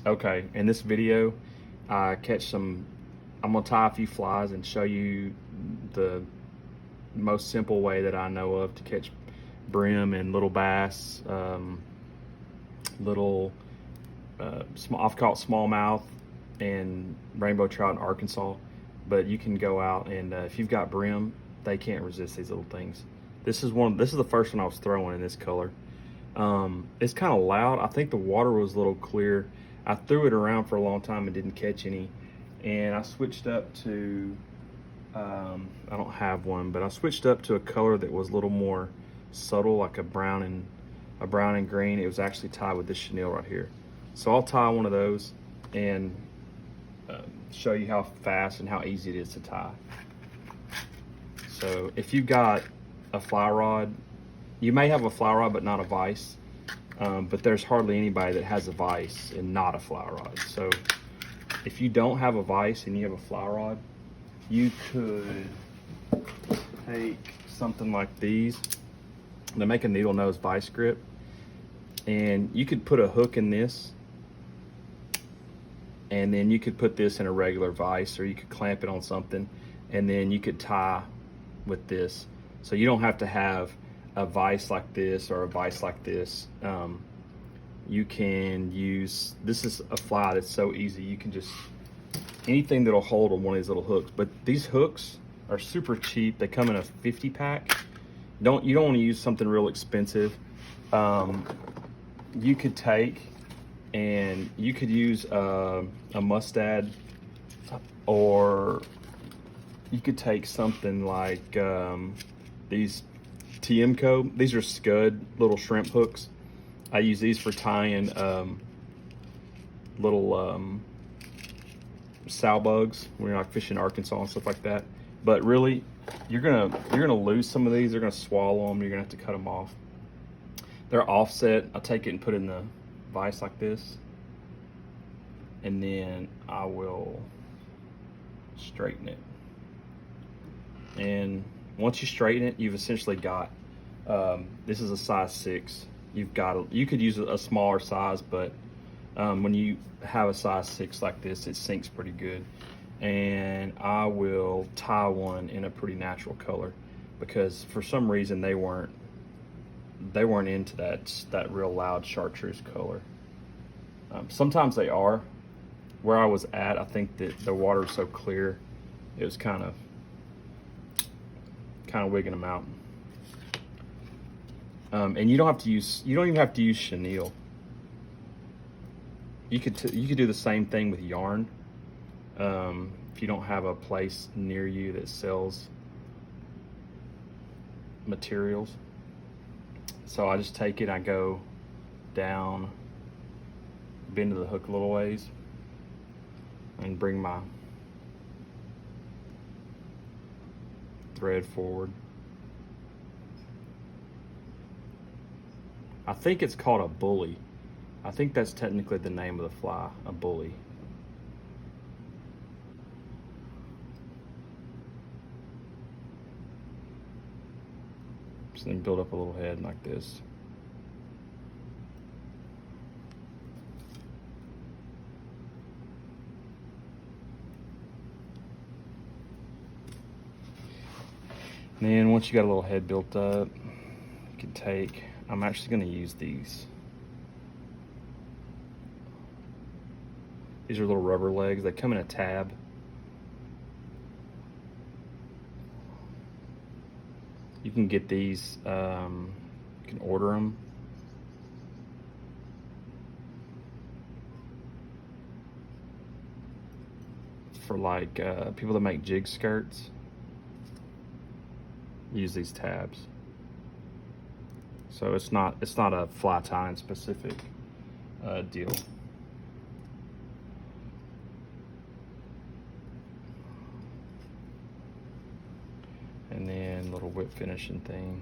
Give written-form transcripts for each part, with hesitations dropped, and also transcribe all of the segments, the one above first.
Okay, in this video, I catch some, I'm gonna tie a few flies and show you the most simple way that I know of to catch brim and little bass, little, small, I've caught smallmouth and rainbow trout in Arkansas, but you can go out and if you've got brim, they can't resist these little things. This is the first one I was throwing in this color. It's kind of loud. I think the water was a little clear. I threw it around for a long time and didn't catch any. And I switched up to, I don't have one, but I switched up to a color that was a little more subtle, like a brown and green. It was actually tied with this chenille right here. So I'll tie one of those and show you how fast and how easy it is to tie. So if you've got a fly rod, you may have a fly rod but not a vise, but there's hardly anybody that has a vise and not a fly rod. So if you don't have a vise and you have a fly rod, you could take something like these. They make a needle nose vise grip, and you could put a hook in this, and then you could put this in a regular vise, or you could clamp it on something, and then you could tie with this. So you don't have to have a vise like this or a vise like this. You can use, this is a fly that's so easy. You can just, anything that'll hold on one of these little hooks. But these hooks are super cheap. They come in a 50 pack. You don't want to use something real expensive. You could take and you could use a mustad, or you could take something like these TMCO. These are Scud little shrimp hooks. I use these for tying little sow bugs when you're like fishing Arkansas and stuff like that. But really, you're gonna lose some of these. They're gonna swallow them. You're gonna have to cut them off. They're offset. I take it and put it in the vise like this, and then I will straighten it. And once you straighten it, you've essentially got, this is a size 6. You could use a smaller size, but when you have a size 6 like this, it sinks pretty good. And I will tie one in a pretty natural color, because for some reason they weren't into that real loud chartreuse color. Sometimes they are. Where I was at, I think that the water is so clear, it was kind of wigging them out. And you don't even have to use chenille. You could do the same thing with yarn. If you don't have a place near you that sells materials. So I just take it, I go down, bend to the hook a little ways, and bring my thread forward. I think it's called a bully. I think that's technically the name of the fly, a bully. So then build up a little head like this. And then once you got a little head built up, you can take, I'm actually going to use these. These are little rubber legs. They come in a tab. You can get these, you can order them. For like people that make jig skirts, use these tabs. So it's not a fly tying specific deal. And then little whip finishing thing.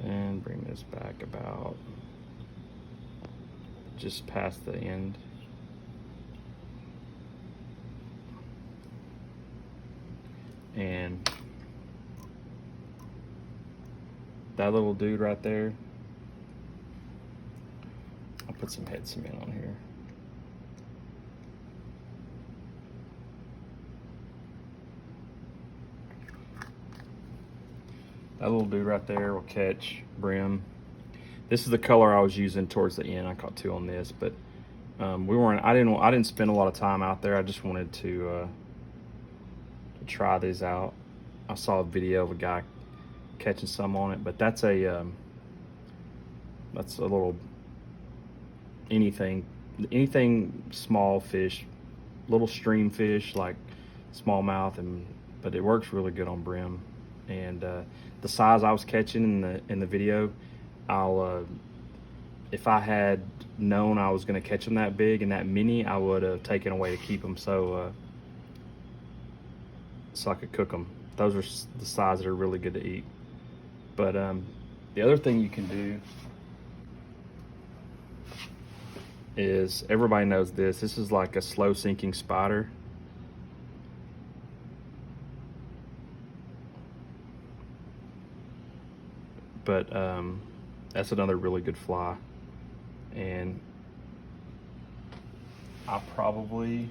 And bring this back about just past the end. And that little dude right there, I'll put some head cement on here. That little dude right there will catch brim. This is the color I was using towards the end. I caught 2 on this, but I didn't spend a lot of time out there. I just wanted to try these out. I saw a video of a guy catching some on it, but that's a little anything small fish, little stream fish like smallmouth, but it works really good on brim. And the size I was catching in the video, if I had known I was going to catch them that big and that many, I would have taken away to keep them so I could cook them. Those are the size that are really good to eat. But the other thing you can do is, everybody knows this. This is like a slow sinking spider. But that's another really good fly. And I probably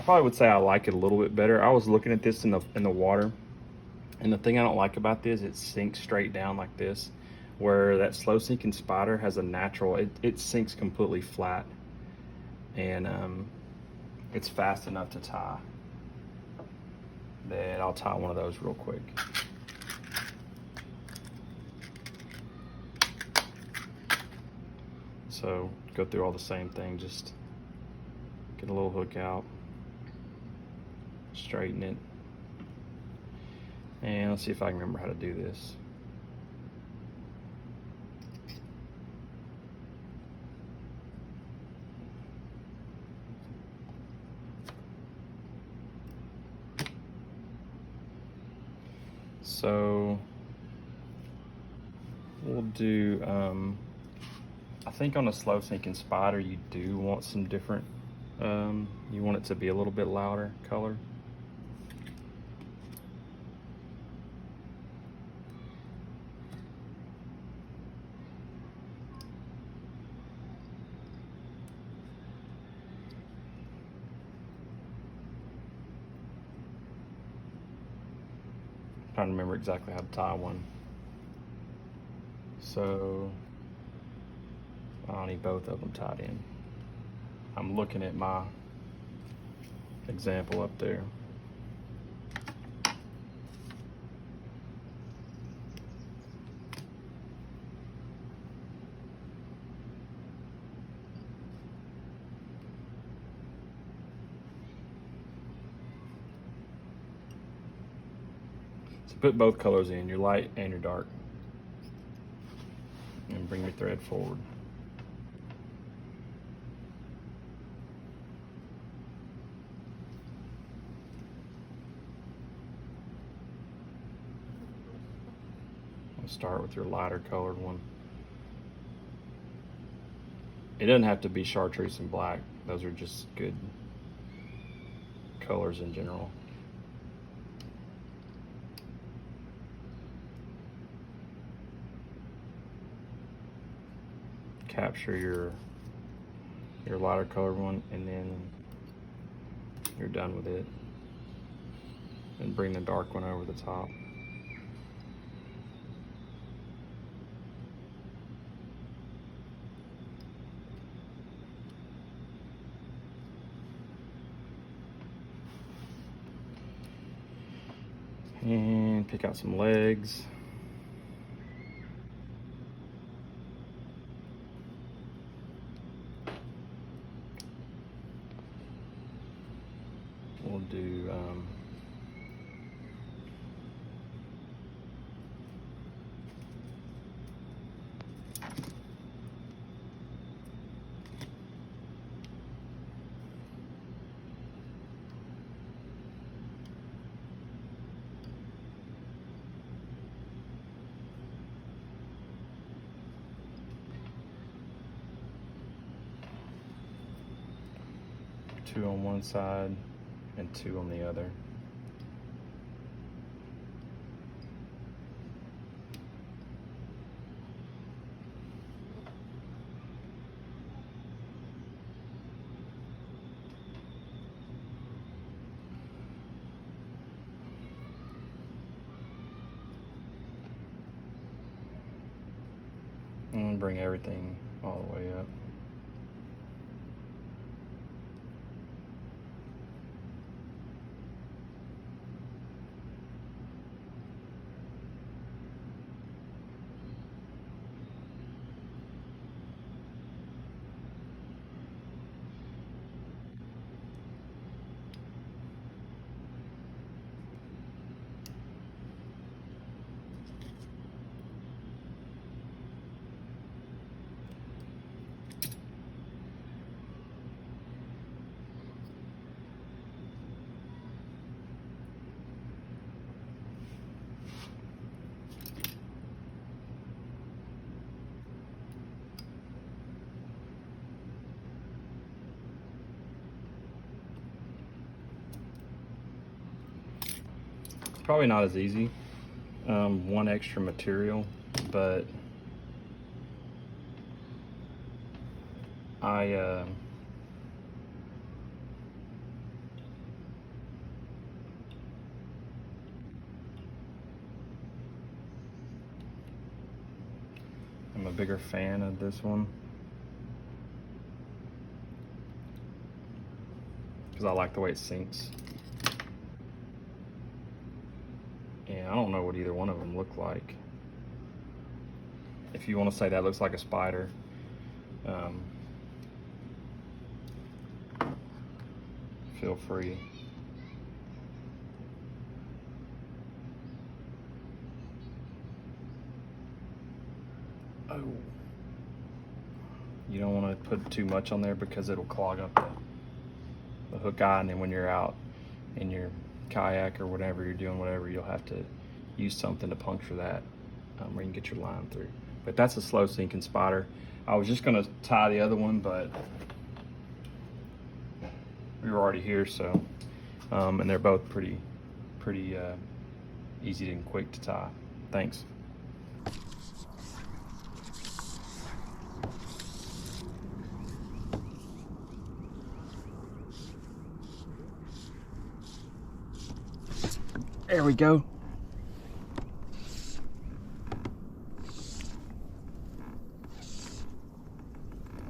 would say I like it a little bit better. I was looking at this in the water, and the thing I don't like about this, it sinks straight down like this, where that slow sinking spider has a natural, it sinks completely flat, and it's fast enough to tie. That I'll tie one of those real quick. So go through all the same thing, just get a little hook out, straighten it, and let's see if I can remember how to do this. So we'll do, I think on a slow sinking spider, you do want some different, you want it to be a little bit louder color. I'm trying to remember exactly how to tie one. So I'll need both of them tied in. I'm looking at my example up there. So put both colors in, your light and your dark, and bring your thread forward. Start with your lighter colored one. It doesn't have to be chartreuse and black. Those are just good colors in general. Capture your lighter colored one, and then you're done with it. And bring the dark one over the top. And pick out some legs. We'll do two on one side and two on the other. bring everything all the way up. Probably not as easy, one extra material, but I'm a bigger fan of this one because I like the way it sinks. And I don't know what either one of them look like. If you want to say that looks like a spider, feel free. Oh, you don't want to put too much on there because it'll clog up the hook eye, and then when you're out in your kayak or whatever you're doing, you'll have to use something to puncture that, where you can get your line through. But that's a slow sinking spider. I was just gonna tie the other one, but we were already here, so and they're both pretty easy and quick to tie. Thanks. There we go.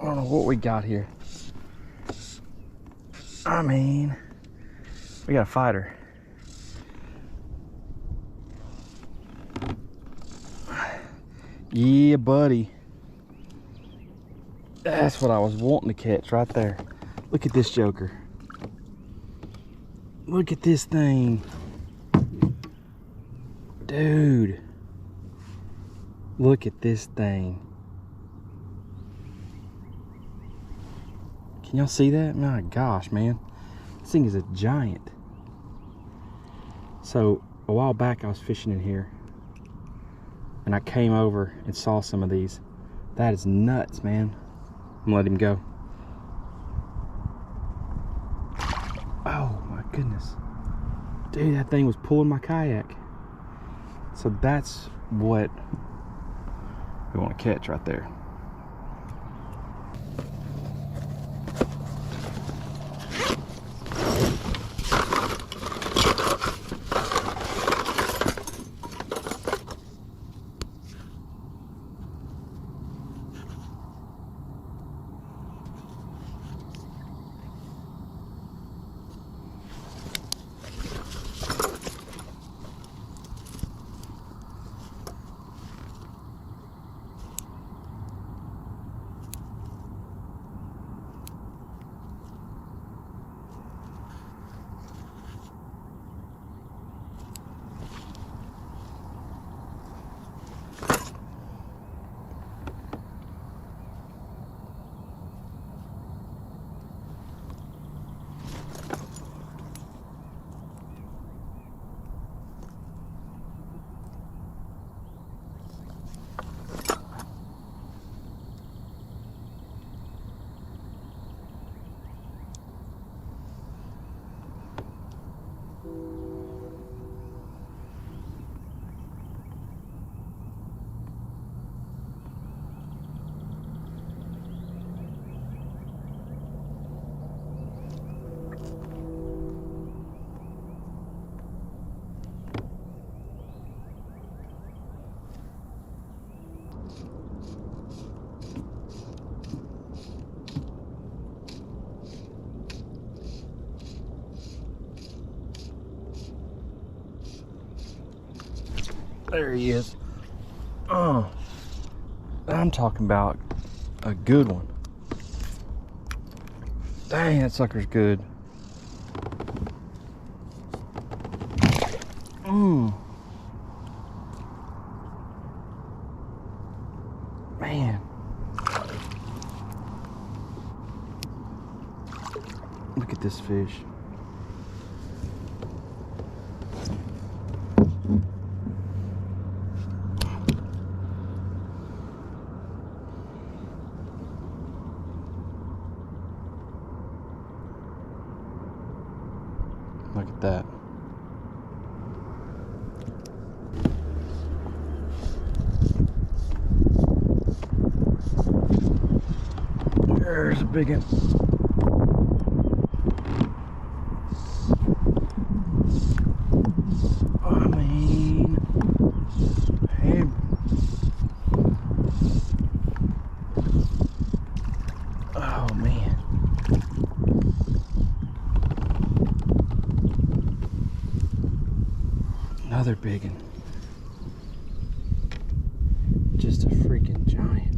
I don't know what we got here. I mean, we got a fighter. Yeah, buddy. That's what I was wanting to catch right there. Look at this joker. Look at this thing. Dude, look at this thing. Can y'all see that? My gosh, man. This thing is a giant. So, a while back I was fishing in here and I came over and saw some of these. That is nuts, man. I'm gonna let him go. Oh my goodness. Dude, that thing was pulling my kayak. So that's what we want to catch right there. There he is. Oh, I'm talking about a good one. Dang, that sucker's good. Man. Look at this fish. Look at that. There's a big one. I mean, hey. Oh man. Another big one. Just a freaking giant.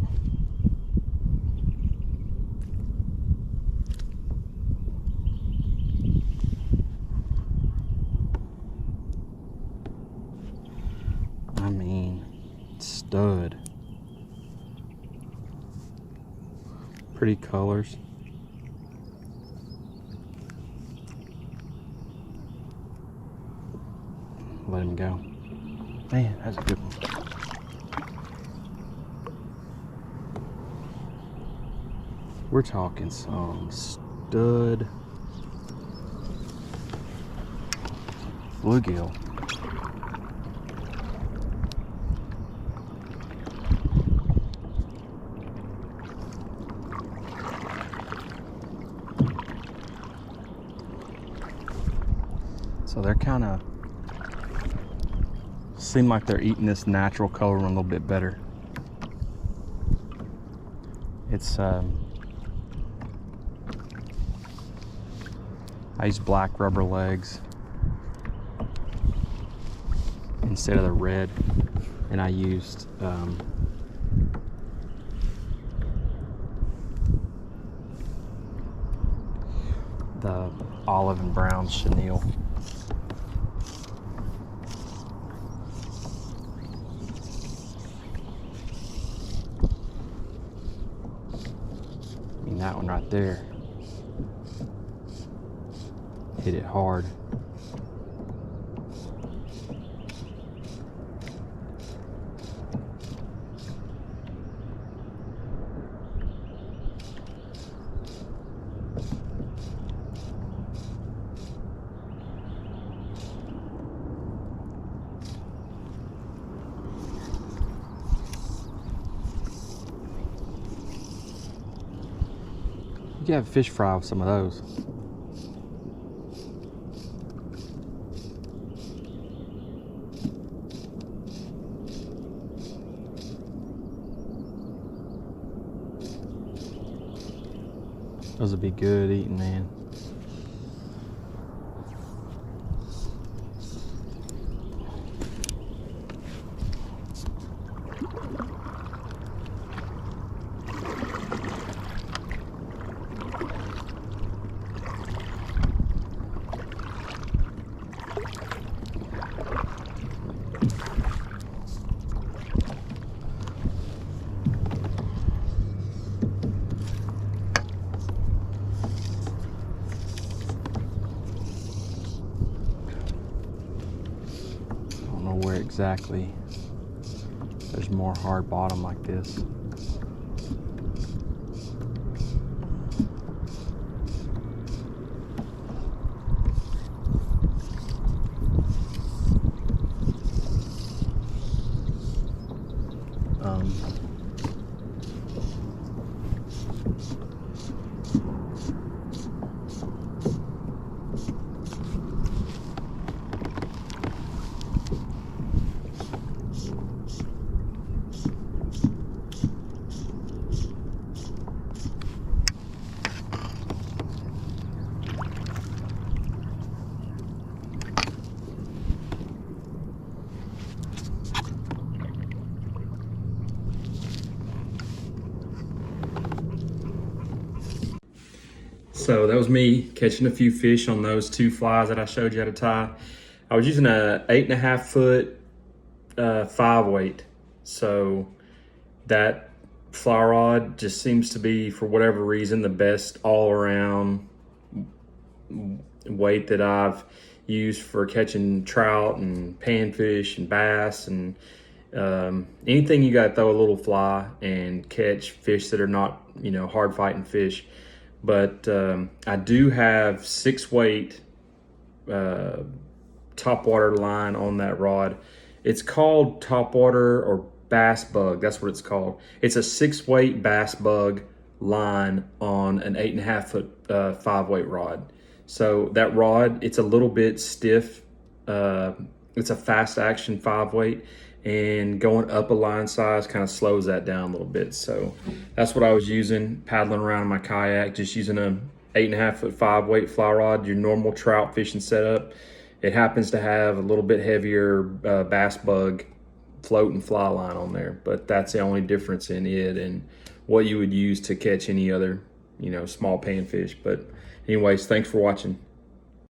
I mean, stud. Pretty colors. Let him go. Man, that's a good one. We're talking some stud bluegill. So they're kind of seem like they're eating this natural color one a little bit better. It's I use black rubber legs instead of the red, and I used the olive and brown chenille. I mean, that one right there hit it hard. You could have a fish fry with some of those. Those would be good eating, man. Where exactly there's more hard bottom like this. So that was me catching a few fish on those 2 flies that I showed you how to tie. I was using a 8.5 foot 5 weight. So that fly rod just seems to be, for whatever reason, the best all around weight that I've used for catching trout and panfish and bass and anything you got to throw a little fly and catch fish that are not, hard fighting fish. But I do have 6 weight top water line on that rod. It's called top water or bass bug. That's what it's called. It's a 6 weight bass bug line on an 8.5 foot 5 weight rod. So that rod, it's a little bit stiff. It's a fast action 5 weight, and going up a line size kind of slows that down a little bit. So that's what I was using, paddling around in my kayak, just using a 8.5 foot 5 weight fly rod, your normal trout fishing setup. It happens to have a little bit heavier bass bug float and fly line on there, but that's the only difference in it and what you would use to catch any other, small panfish. But anyways, thanks for watching.